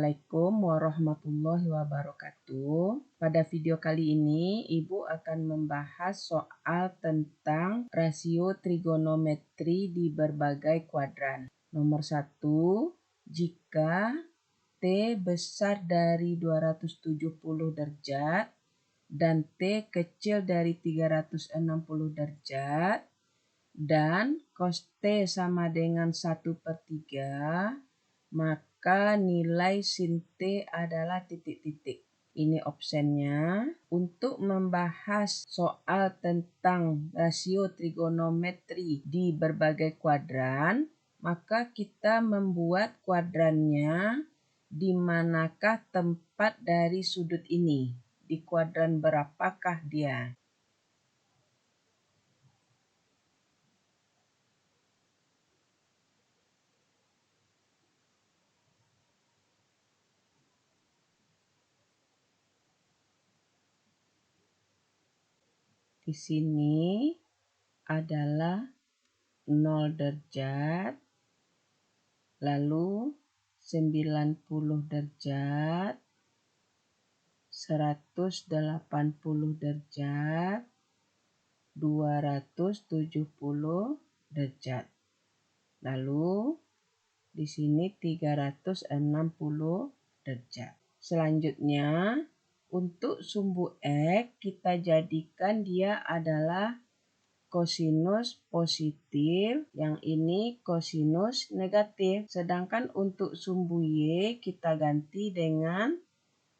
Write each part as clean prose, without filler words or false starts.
Assalamualaikum warahmatullahi wabarakatuh. Pada video kali ini, Ibu akan membahas soal tentang rasio trigonometri di berbagai kuadran. Nomor 1, jika T besar dari 270 derajat dan T kecil dari 360 derajat dan cos T sama dengan 1/3, maka nilai sin T adalah titik-titik. Ini opsennya. Untuk membahas soal tentang rasio trigonometri di berbagai kuadran, maka kita membuat kuadrannya di manakah tempat dari sudut ini. Di kuadran berapakah dia? Di sini adalah 0 derajat, lalu 90 derajat, 180 derajat, 270 derajat. Lalu di sini 360 derajat. Selanjutnya, untuk sumbu X kita jadikan dia adalah kosinus positif, yang ini kosinus negatif. Sedangkan untuk sumbu Y kita ganti dengan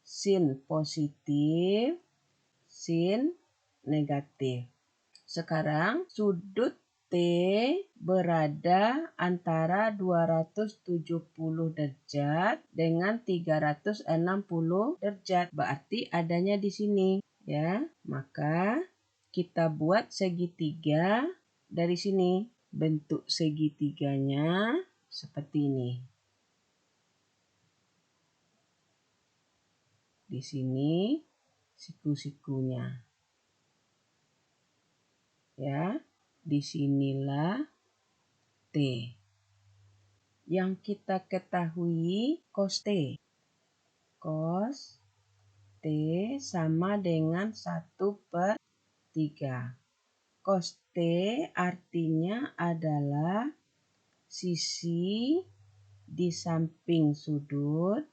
sin positif, sin negatif. Sekarang sudut T berada antara 270 derajat dengan 360 derajat. Berarti adanya di sini, ya. Maka kita buat segitiga dari sini. Bentuk segitiganya seperti ini. Di sini siku-sikunya. Ya, disinilah T. Yang kita ketahui cos T. Cos T sama dengan 1/3. Cos T artinya adalah sisi di samping sudut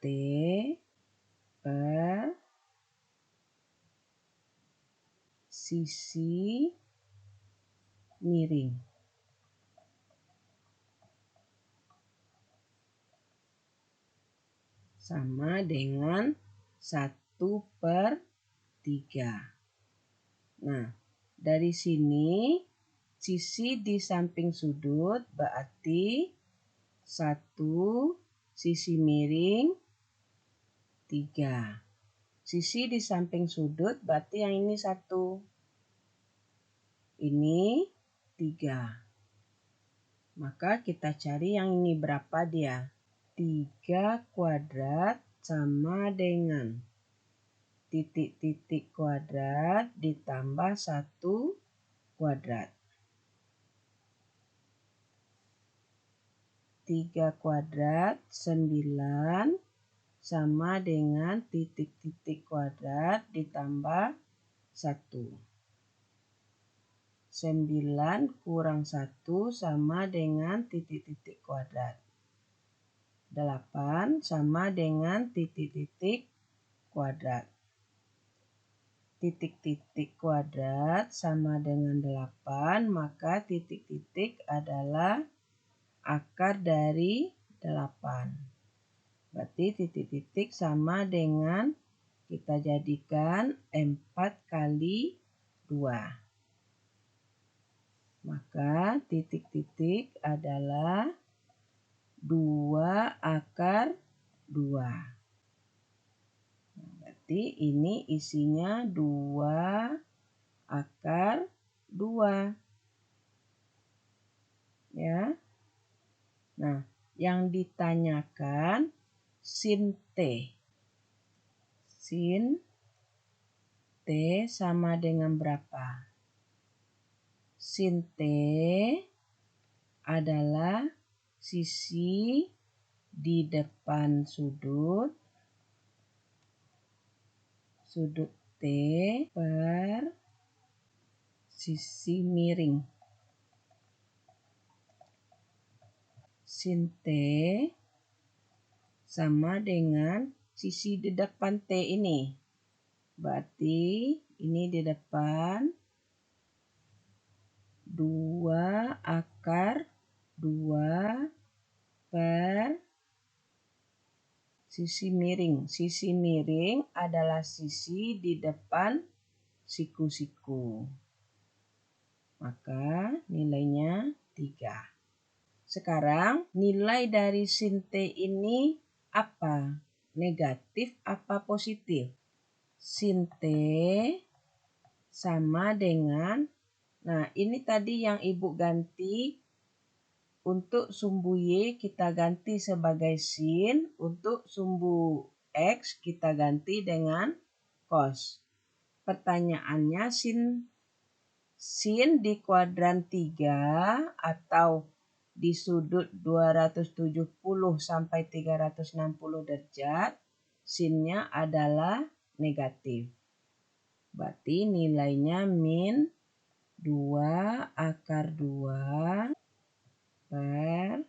T per sisi miring. Sama dengan 1/3. Nah, dari sini sisi di samping sudut berarti 1, sisi miring 3. Sisi di samping sudut berarti yang ini 1. Ini 3. Maka kita cari yang ini berapa dia. 3 kuadrat sama dengan titik-titik kuadrat ditambah 1 kuadrat. 3 kuadrat 9 sama dengan titik-titik kuadrat ditambah 1. 9 kurang 1 sama dengan titik-titik kuadrat. 8 sama dengan titik-titik kuadrat. Titik-titik kuadrat sama dengan 8, maka titik-titik adalah akar dari 8. Berarti titik-titik sama dengan kita jadikan 4 kali 2. Maka titik-titik adalah 2 akar 2. Berarti ini isinya 2 akar 2. Ya. Nah, yang ditanyakan sin T. Sin T sama dengan berapa? Sin T adalah sisi di depan sudut T per sisi miring. Sin T sama dengan sisi di depan T ini. Berarti ini di depan 2 akar 2 per sisi miring. Sisi miring adalah sisi di depan siku-siku. Maka nilainya 3. Sekarang nilai dari sin T ini apa? Negatif apa positif? Sin T sama dengan, nah ini tadi yang Ibu ganti. Untuk sumbu Y kita ganti sebagai sin, untuk sumbu X kita ganti dengan cos. Pertanyaannya sin di kuadran 3 atau di sudut 270 sampai 360 derajat, sinnya adalah negatif. Berarti nilainya min 2 akar 2 per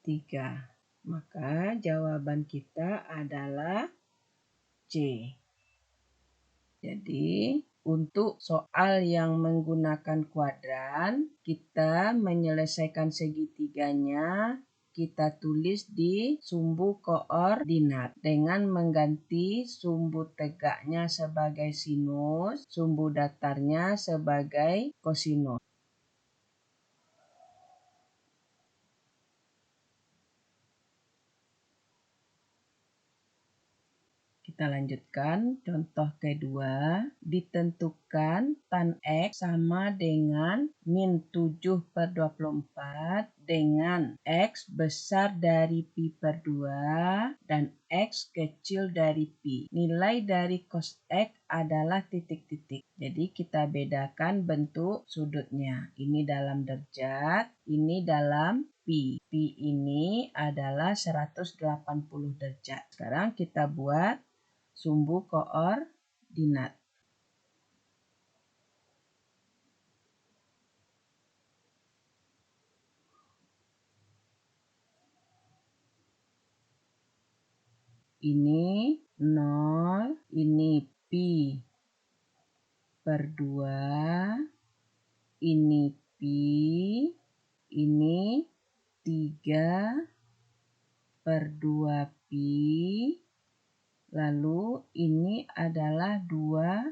3. Maka jawaban kita adalah C. Jadi untuk soal yang menggunakan kuadran, kita menyelesaikan segitiganya, kita tulis di sumbu koordinat dengan mengganti sumbu tegaknya sebagai sinus, sumbu datarnya sebagai kosinus. Kita lanjutkan contoh kedua. Ditentukan tan X sama dengan min 7/24 dengan X besar dari pi per 2 dan X kecil dari pi. Nilai dari cos X adalah titik-titik. Jadi kita bedakan bentuk sudutnya. Ini dalam derajat, ini dalam pi. Pi ini adalah 180 derajat. Sekarang kita buat sumbu koordinat. Ini 0, ini pi per 2, ini pi, ini 3 per 2 pi, lalu ini adalah 2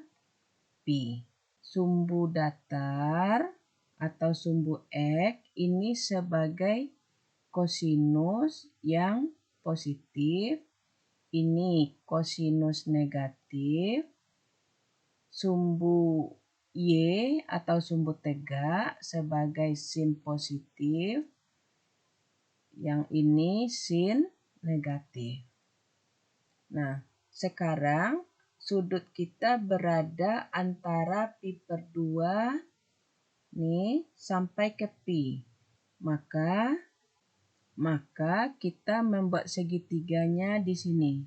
pi. Sumbu datar atau sumbu X ini sebagai kosinus yang positif, ini kosinus negatif, sumbu Y atau sumbu tegak sebagai sin positif, yang ini sin negatif. Nah, sekarang sudut kita berada antara pi per 2 nih sampai ke pi. Maka kita membuat segitiganya di sini.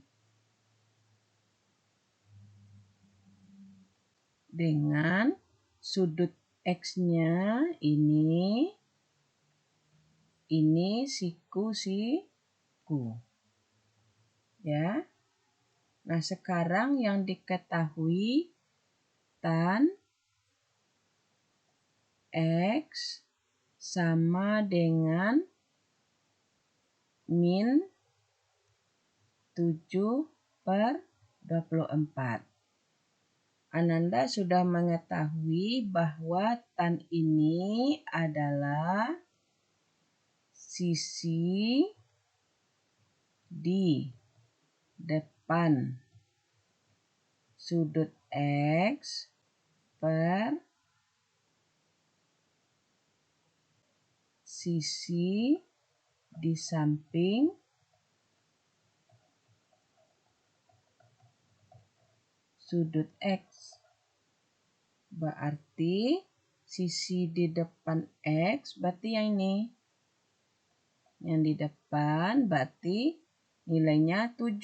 Dengan sudut X-nya ini siku. Ya. Nah, sekarang yang diketahui tan X sama dengan min 7/24. Ananda sudah mengetahui bahwa tan ini adalah sisi di depan sudut X per sisi di samping sudut X. Berarti sisi di depan X berarti yang ini. Yang di depan berarti nilainya 7.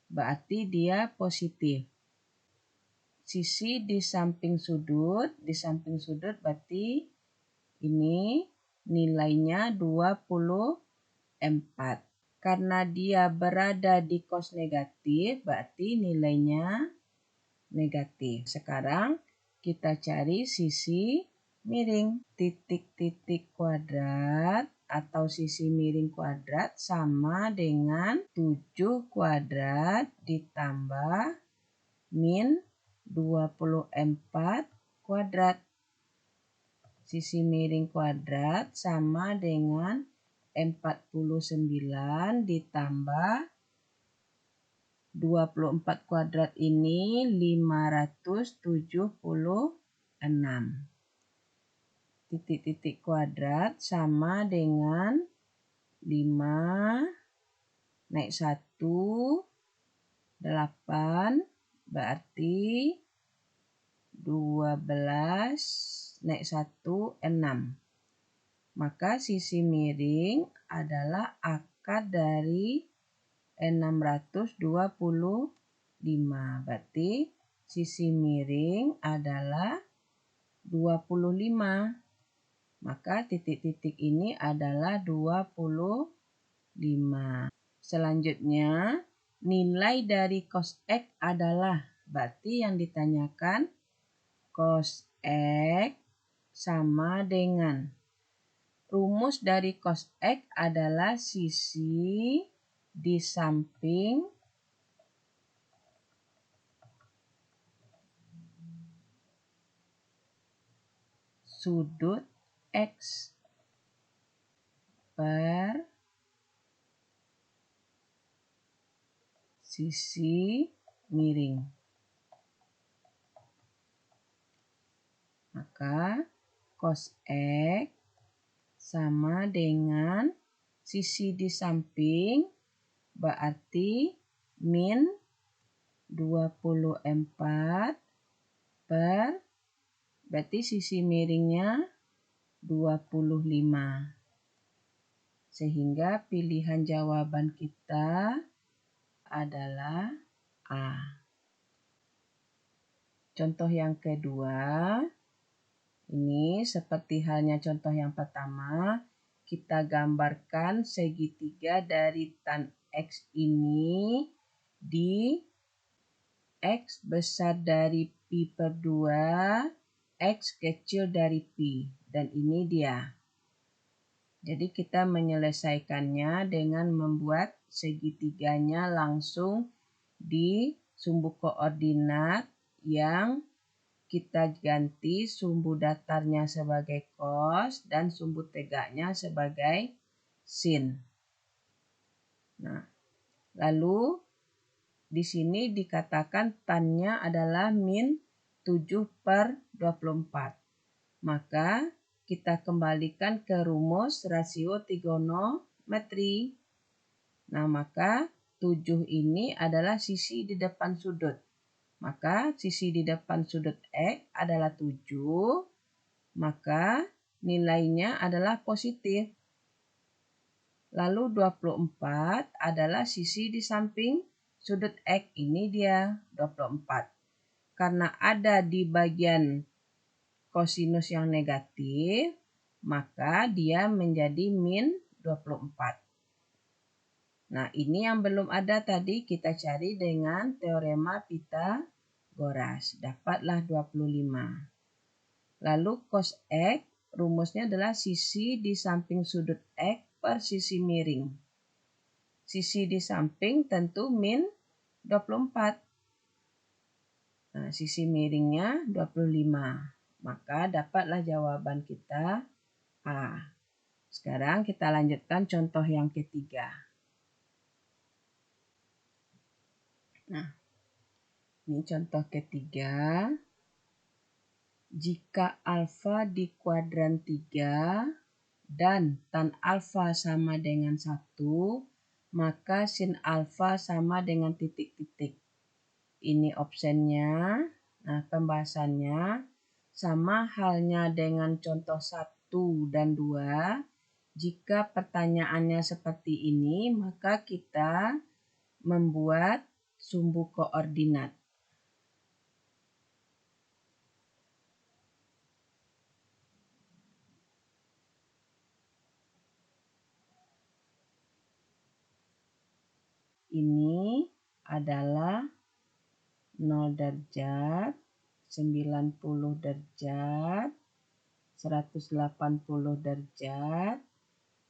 Berarti dia positif. Sisi di samping sudut berarti ini nilainya 24. Karena dia berada di kos negatif, berarti nilainya negatif. Sekarang kita cari sisi miring. Titik-titik kuadrat atau sisi miring kuadrat sama dengan 7 kuadrat ditambah min 24 kuadrat. Sisi miring kuadrat sama dengan 49 ditambah 24 kuadrat ini 576. Titik-titik kuadrat sama dengan 5 naik 1, 8, berarti 12 naik 1, 6. Maka sisi miring adalah akar dari 625. Berarti sisi miring adalah 25. Maka titik-titik ini adalah 25. Selanjutnya, nilai dari cos X adalah, berarti yang ditanyakan cos X sama dengan, rumus dari cos X adalah sisi di samping sudut X per sisi miring. Maka cos X sama dengan sisi di samping berarti min 24 per, berarti sisi miringnya 25. Sehingga pilihan jawaban kita adalah A. Contoh yang kedua, ini seperti halnya contoh yang pertama, kita gambarkan segitiga dari tan X ini di X besar dari pi per 2, X kecil dari pi. Dan ini dia. Jadi kita menyelesaikannya dengan membuat segitiganya langsung di sumbu koordinat yang kita ganti sumbu datarnya sebagai cos dan sumbu tegaknya sebagai sin. Nah, lalu di sini dikatakan tannya adalah min 7 per 24. Maka kita kembalikan ke rumus rasio trigonometri. Nah, maka 7 ini adalah sisi di depan sudut. Maka sisi di depan sudut X adalah 7, maka nilainya adalah positif. Lalu 24 adalah sisi di samping sudut X, ini dia 24. Karena ada di bagian kosinus yang negatif, maka dia menjadi min 24. Nah, ini yang belum ada tadi kita cari dengan teorema Pythagoras. Dapatlah 25. Lalu cos X, rumusnya adalah sisi di samping sudut X per sisi miring. Sisi di samping tentu min 24. Nah, sisi miringnya 25. Maka dapatlah jawaban kita A. Sekarang kita lanjutkan contoh yang ketiga. Nah, ini contoh ketiga. Jika alfa di kuadran 3 dan tan alfa sama dengan 1, maka sin alfa sama dengan titik-titik. Ini opsennya. Nah, pembahasannya. Sama halnya dengan contoh 1 dan 2. Jika pertanyaannya seperti ini, maka kita membuat sumbu koordinat. Ini adalah 0 derajat, 90 derajat, 180 derajat,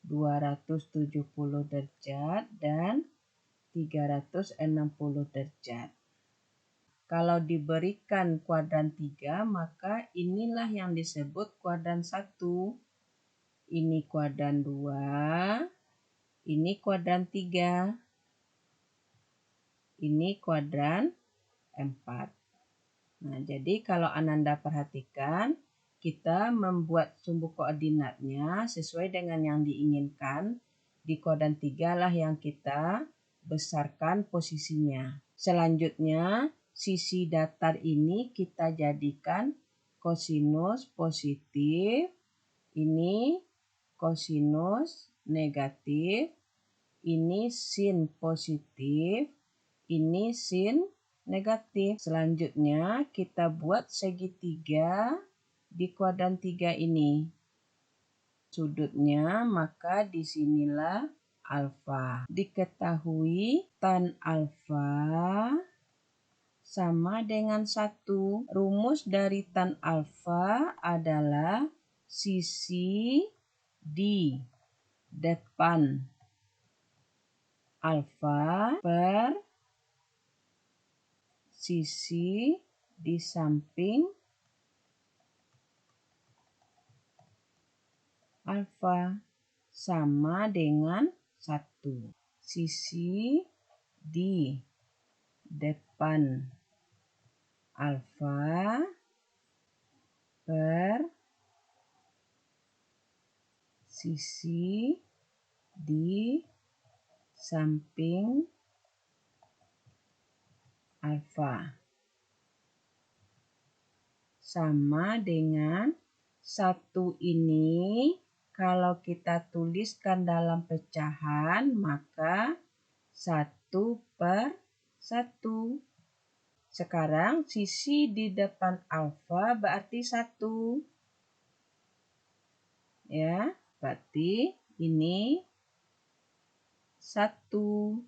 270 derajat, dan 360 derajat. Kalau diberikan kuadran 3, maka inilah yang disebut kuadran 1. Ini kuadran 2, ini kuadran 3, ini kuadran 4. Nah, jadi kalau Ananda perhatikan, kita membuat sumbu koordinatnya sesuai dengan yang diinginkan. Di kuadran 3 lah yang kita besarkan posisinya. Selanjutnya, sisi datar ini kita jadikan kosinus positif, ini kosinus negatif, ini sin positif, ini sin negatif. Selanjutnya kita buat segitiga di kuadran 3 ini. Sudutnya maka disinilah alfa. Diketahui tan alfa sama dengan 1. Rumus dari tan alfa adalah sisi di depan alfa per sisi di samping alfa sama dengan 1. Sisi di depan alfa per sisi di samping alfa sama dengan 1 ini. Kalau kita tuliskan dalam pecahan, maka 1 per 1. Sekarang sisi di depan alfa berarti 1. Ya, berarti ini 1.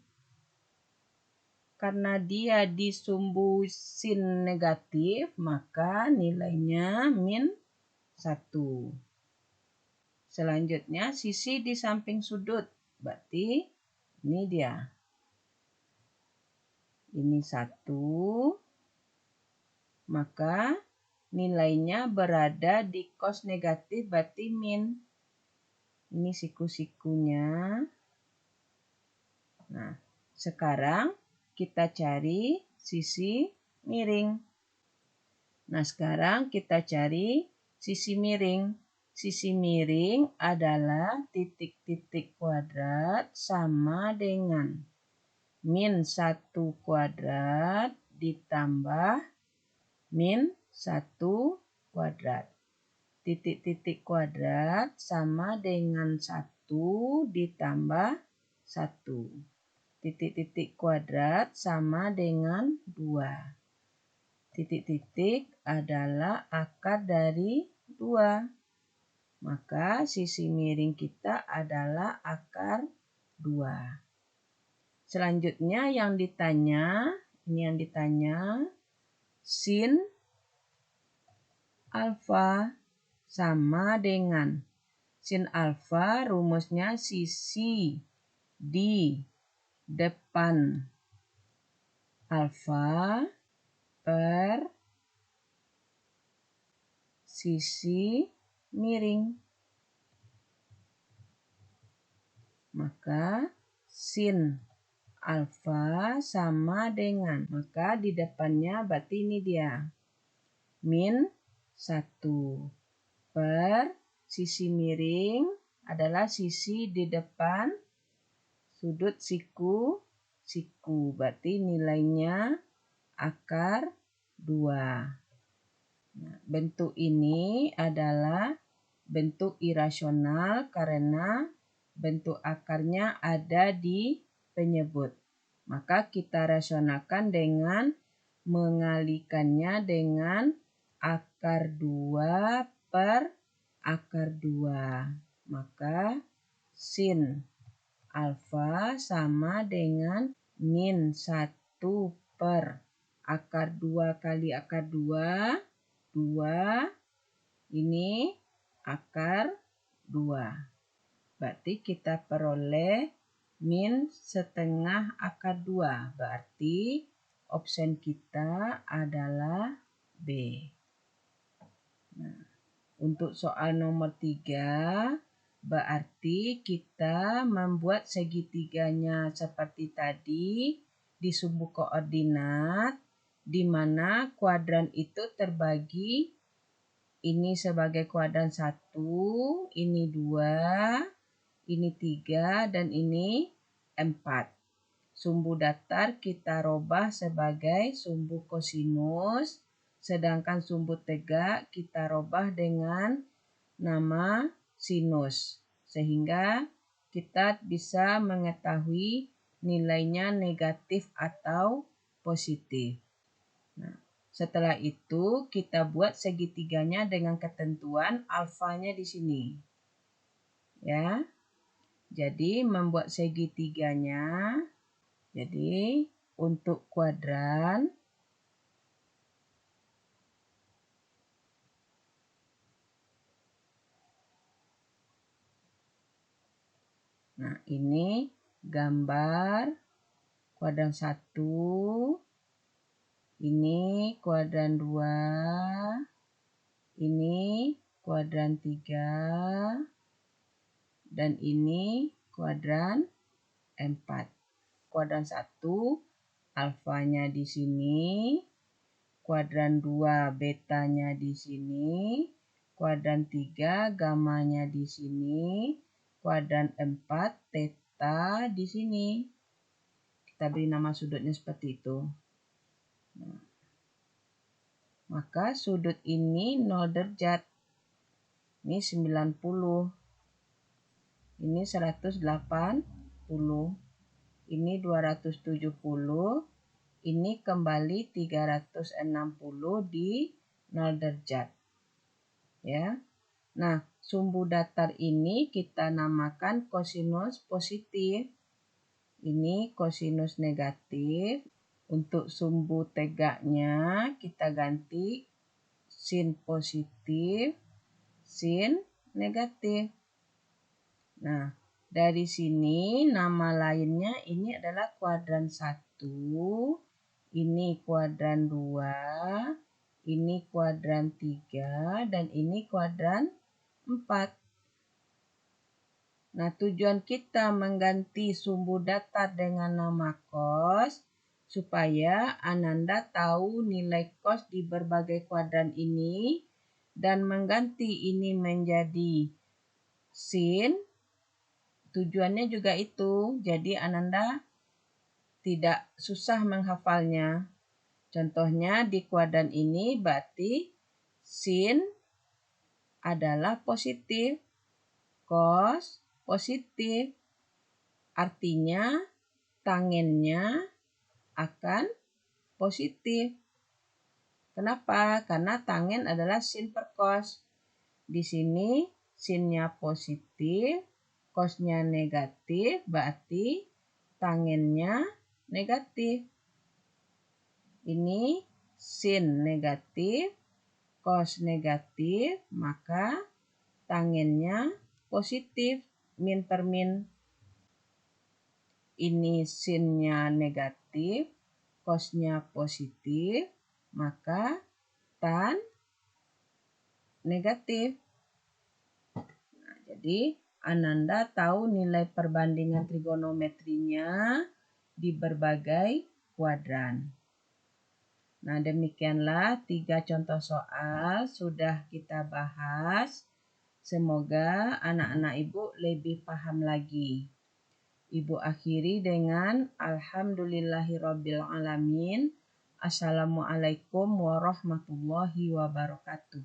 Karena dia di sumbu sin negatif, maka nilainya min 1. Selanjutnya sisi di samping sudut. Berarti ini dia. Ini 1. Maka nilainya berada di cos negatif berarti min. Ini siku-sikunya. Nah, sekarang kita cari sisi miring. Nah, sekarang kita cari sisi miring. Sisi miring adalah titik-titik kuadrat sama dengan min 1 kuadrat ditambah min 1 kuadrat. Titik-titik kuadrat sama dengan 1 ditambah 1. Titik-titik kuadrat sama dengan 2. Titik-titik adalah akar dari 2. Maka sisi miring kita adalah akar 2. Selanjutnya yang ditanya, ini yang ditanya, sin alfa sama dengan sin alfa rumusnya sisi di depan alfa per sisi miring. Maka sin alfa sama dengan, maka di depannya berarti ini dia. Min 1 per sisi miring adalah sisi di depan sudut siku. Berarti nilainya akar 2. Nah, bentuk ini adalah bentuk irasional karena bentuk akarnya ada di penyebut. Maka kita rasionalkan dengan mengalikannya dengan akar 2 per akar 2. Maka sin alfa sama dengan min 1 per akar 2 kali akar 2. 2 ini akar 2. Berarti kita peroleh min setengah akar 2. Berarti option kita adalah B. Nah, untuk soal nomor 3, berarti kita membuat segitiganya seperti tadi di sumbu koordinat, di mana kuadran itu terbagi ini sebagai kuadran 1, ini 2, ini 3, dan ini 4. Sumbu datar kita robah sebagai sumbu kosinus, sedangkan sumbu tegak kita robah dengan nama sinus. Sehingga kita bisa mengetahui nilainya negatif atau positif. Nah, setelah itu kita buat segitiganya dengan ketentuan alfanya di sini. Ya. Jadi membuat segitiganya, jadi untuk kuadran nah ini gambar kuadran 1, ini kuadran 2, ini kuadran 3, dan ini kuadran 4. Kuadran 1 alfanya di sini, kuadran 2 betanya di sini, kuadran 3 gamanya di sini, kuadran 4 theta di sini. Kita beri nama sudutnya seperti itu. Nah, maka sudut ini 0 derajat. Ini 90. Ini 180. Ini 270. Ini kembali 360 di 0 derajat. Ya. Nah, sumbu datar ini kita namakan kosinus positif. Ini kosinus negatif. Untuk sumbu tegaknya kita ganti sin positif, sin negatif. Nah, dari sini nama lainnya ini adalah kuadran 1, ini kuadran 2, ini kuadran 3, dan ini kuadran 4. Nah, tujuan kita mengganti sumbu datar dengan nama kos supaya Ananda tahu nilai kos di berbagai kuadran ini dan mengganti ini menjadi sin. Tujuannya juga itu, jadi Ananda tidak susah menghafalnya. Contohnya di kuadran ini berarti sin adalah positif, kos positif, artinya tangennya akan positif. Kenapa? Karena tangen adalah sin per kos. Di sini sinnya positif, kosnya negatif, berarti tangennya negatif. Ini sin negatif, kos negatif, maka tangennya positif, min per min. Ini sinnya negatif, kosnya positif, maka tan negatif. Nah, jadi Ananda tahu nilai perbandingan trigonometrinya di berbagai kuadran. Nah, demikianlah 3 contoh soal sudah kita bahas. Semoga anak-anak Ibu lebih paham lagi. Ibu akhiri dengan alhamdulillahirabbil alamin. Assalamualaikum warahmatullahi wabarakatuh.